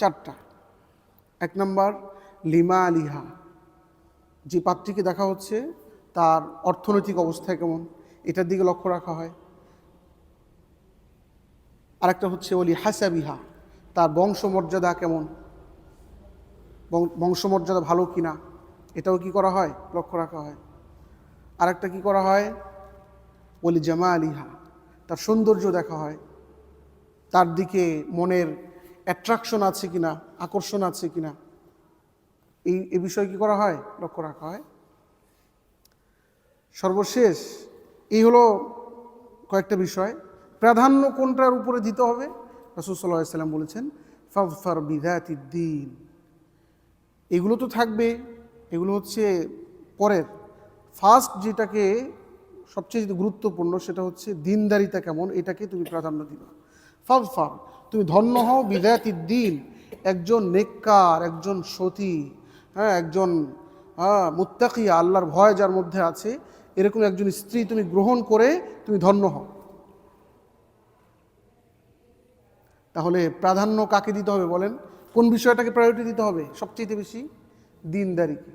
চারটা। এক নম্বর লিমা আলিহা, যে পাত্রীকে দেখা হচ্ছে তার অর্থনৈতিক অবস্থা কেমন, এটার দিকে লক্ষ্য রাখা হয়। আরেকটা হচ্ছে ওলি হাসাবিহা, তার বংশমর্যাদা কেমন, বংশমর্যাদা ভালো কিনা, এটাও কি করা হয়, লক্ষ্য রাখা হয়। আরেকটা কি করা হয়, ওলি জামা আলিহা, তার সৌন্দর্য দেখা হয়, তার দিকে মনের অ্যাট্রাকশন আছে কিনা, আকর্ষণ আছে কিনা, এই বিষয়ে কি করা হয়, লক্ষ্য রাখা হয়। সর্বশেষ এই হলো কয়েকটা বিষয়। প্রাধান্য কোনটার উপরে দিতে হবে, রাসূল সাল্লাল্লাহু আলাইহি সাল্লাম বলেছেন ফাযফার বিযাতিদ দ্বীন। এগুলো তো থাকবে, এগুলো হচ্ছে পরের। ফার্স্ট যেটাকে সবচেয়ে গুরুত্বপূর্ণ সেটা হচ্ছে দিনদারিতা কেমন, এটাকে তুমি প্রাধান্য দিবা। ফাযফার, তুমি ধন্য হও বিযাতিদ দ্বীন, একজন নেককার, একজন সতী, একজন মুত্তাকিয়া, আল্লাহর ভয় যার মধ্যে আছে, এরকম একজন স্ত্রী তুমি গ্রহণ করে তুমি ধন্য হও। তাহলে প্রাধান্য কাকে দিতে হবে বলেন, কোন বিষয়টাকে প্রায়োরিটি দিতে হবে সবচেয়ে বেশি? দিনদারিকে।